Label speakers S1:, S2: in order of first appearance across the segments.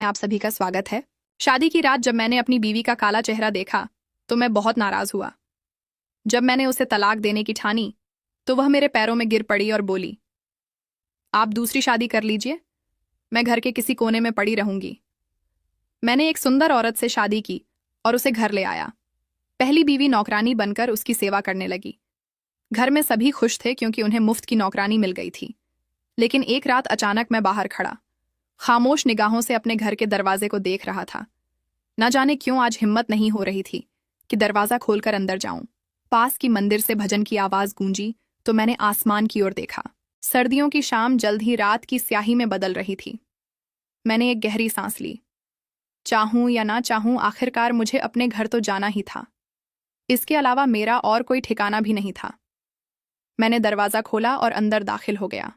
S1: आप सभी का स्वागत है। शादी की रात जब मैंने अपनी बीवी का काला चेहरा देखा तो मैं बहुत नाराज हुआ। जब मैंने उसे तलाक देने की ठानी तो वह मेरे पैरों में गिर पड़ी और बोली, आप दूसरी शादी कर लीजिए, मैं घर के किसी कोने में पड़ी रहूंगी। मैंने एक सुंदर औरत से शादी की और उसे घर ले आया। पहली बीवी नौकरानी बनकर उसकी सेवा करने लगी। घर में सभी खुश थे क्योंकि उन्हें मुफ्त की नौकरानी मिल गई थी। लेकिन एक रात अचानक मैं बाहर खड़ा खामोश निगाहों से अपने घर के दरवाजे को देख रहा था। न जाने क्यों आज हिम्मत नहीं हो रही थी कि दरवाजा खोलकर अंदर जाऊं। पास की मंदिर से भजन की आवाज गूंजी तो मैंने आसमान की ओर देखा। सर्दियों की शाम जल्द ही रात की स्याही में बदल रही थी। मैंने एक गहरी सांस ली। चाहूं या ना चाहूं आखिरकार मुझे अपने घर तो जाना ही था। इसके अलावा मेरा और कोई ठिकाना भी नहीं था। मैंने दरवाजा खोला और अंदर दाखिल हो गया।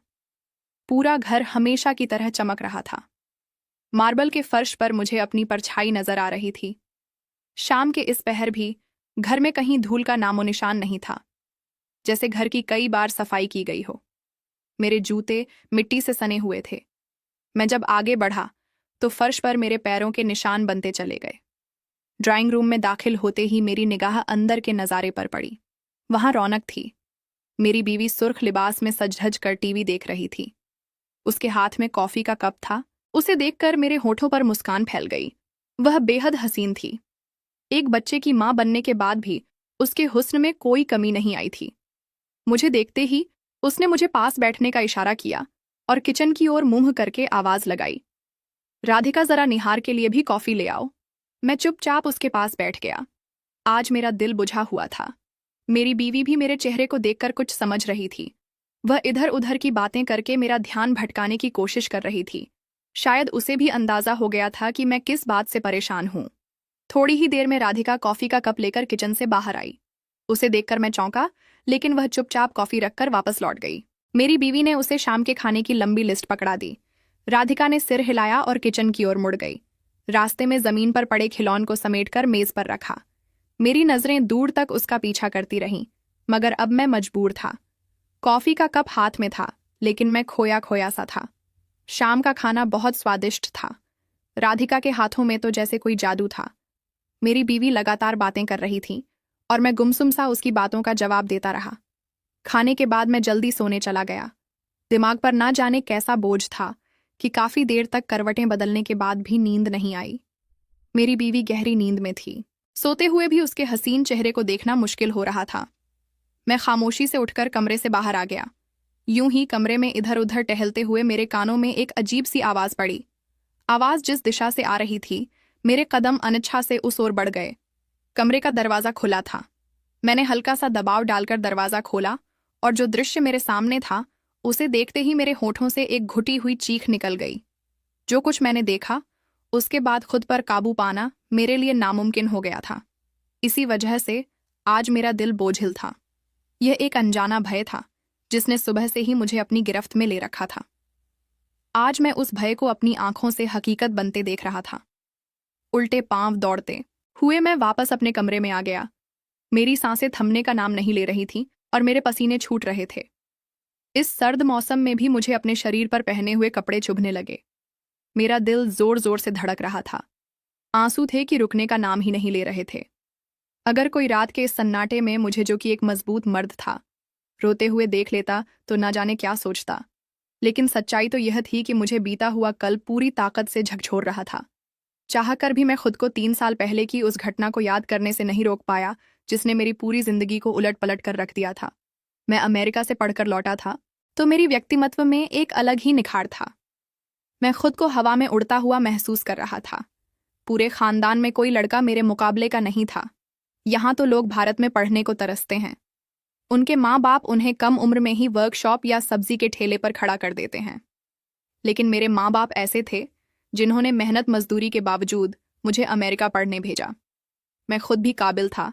S1: पूरा घर हमेशा की तरह चमक रहा था। मार्बल के फर्श पर मुझे अपनी परछाई नजर आ रही थी। शाम के इस पहर भी घर में कहीं धूल का नामो निशान नहीं था, जैसे घर की कई बार सफाई की गई हो। मेरे जूते मिट्टी से सने हुए थे। मैं जब आगे बढ़ा तो फर्श पर मेरे पैरों के निशान बनते चले गए। ड्राइंग रूम में दाखिल होते ही मेरी निगाह अंदर के नज़ारे पर पड़ी। वहां रौनक थी। मेरी बीवी सुर्ख लिबास में सज-धज कर टीवी देख रही थी। उसके हाथ में कॉफी का कप था। उसे देखकर मेरे होठों पर मुस्कान फैल गई। वह बेहद हसीन थी। एक बच्चे की मां बनने के बाद भी उसके हुस्न में कोई कमी नहीं आई थी। मुझे देखते ही उसने मुझे पास बैठने का इशारा किया और किचन की ओर मुंह करके आवाज लगाई, राधिका जरा निहार के लिए भी कॉफी ले आओ। मैं चुपचाप उसके पास बैठ गया। आज मेरा दिल बुझा हुआ था। मेरी बीवी भी मेरे चेहरे को देखकर कुछ समझ रही थी। वह इधर उधर की बातें करके मेरा ध्यान भटकाने की कोशिश कर रही थी। शायद उसे भी अंदाजा हो गया था कि मैं किस बात से परेशान हूं। थोड़ी ही देर में राधिका कॉफी का कप लेकर किचन से बाहर आई। उसे देखकर मैं चौंका, लेकिन वह चुपचाप कॉफी रखकर वापस लौट गई। मेरी बीवी ने उसे शाम के खाने की लंबी लिस्ट पकड़ा दी। राधिका ने सिर हिलाया और किचन की ओर मुड़ गई। रास्ते में जमीन पर पड़े खिलौन को समेटकर मेज पर रखा। मेरी नजरें दूर तक उसका पीछा करती रहीं, मगर अब मैं मजबूर था। कॉफी का कप हाथ में था, लेकिन मैं खोया खोया सा था। शाम का खाना बहुत स्वादिष्ट था। राधिका के हाथों में तो जैसे कोई जादू था। मेरी बीवी लगातार बातें कर रही थी और मैं गुमसुम सा उसकी बातों का जवाब देता रहा। खाने के बाद मैं जल्दी सोने चला गया। दिमाग पर ना जाने कैसा बोझ था कि काफी देर तक करवटें बदलने के बाद भी नींद नहीं आई। मेरी बीवी गहरी नींद में थी। सोते हुए भी उसके हसीन चेहरे को देखना मुश्किल हो रहा था। मैं खामोशी से उठकर कमरे से बाहर आ गया। यूं ही कमरे में इधर उधर टहलते हुए मेरे कानों में एक अजीब सी आवाज पड़ी। आवाज जिस दिशा से आ रही थी, मेरे कदम अनिच्छा से उस ओर बढ़ गए। कमरे का दरवाजा खुला था। मैंने हल्का सा दबाव डालकर दरवाजा खोला और जो दृश्य मेरे सामने था उसे देखते ही मेरे होठों से एक घुटी हुई चीख निकल गई। जो कुछ मैंने देखा उसके बाद खुद पर काबू पाना मेरे लिए नामुमकिन हो गया था। इसी वजह से आज मेरा दिल बोझिल था। यह एक अनजाना भय था जिसने सुबह से ही मुझे अपनी गिरफ्त में ले रखा था। आज मैं उस भय को अपनी आंखों से हकीकत बनते देख रहा था। उल्टे पांव दौड़ते हुए मैं वापस अपने कमरे में आ गया। मेरी सांसें थमने का नाम नहीं ले रही थीं और मेरे पसीने छूट रहे थे। इस सर्द मौसम में भी मुझे अपने शरीर पर पहने हुए कपड़े चुभने लगे। मेरा दिल जोर जोर से धड़क रहा था। आंसू थे कि रुकने का नाम ही नहीं ले रहे थे। अगर कोई रात के इस सन्नाटे में मुझे, जो कि एक मजबूत मर्द था, रोते हुए देख लेता तो न जाने क्या सोचता। लेकिन सच्चाई तो यह थी कि मुझे बीता हुआ कल पूरी ताकत से झकझोर रहा था। चाहकर भी मैं खुद को 3 साल पहले की उस घटना को याद करने से नहीं रोक पाया जिसने मेरी पूरी जिंदगी को उलट पलट कर रख दिया था। मैं अमेरिका से पढ़कर लौटा था तो मेरी व्यक्तिमत्व में एक अलग ही निखार था। मैं खुद को हवा में उड़ता हुआ महसूस कर रहा था। पूरे खानदान में कोई लड़का मेरे मुकाबले का नहीं था। यहाँ तो लोग भारत में पढ़ने को तरसते हैं। उनके माँ बाप उन्हें कम उम्र में ही वर्कशॉप या सब्जी के ठेले पर खड़ा कर देते हैं। लेकिन मेरे माँ बाप ऐसे थे जिन्होंने मेहनत मजदूरी के बावजूद मुझे अमेरिका पढ़ने भेजा। मैं खुद भी काबिल था,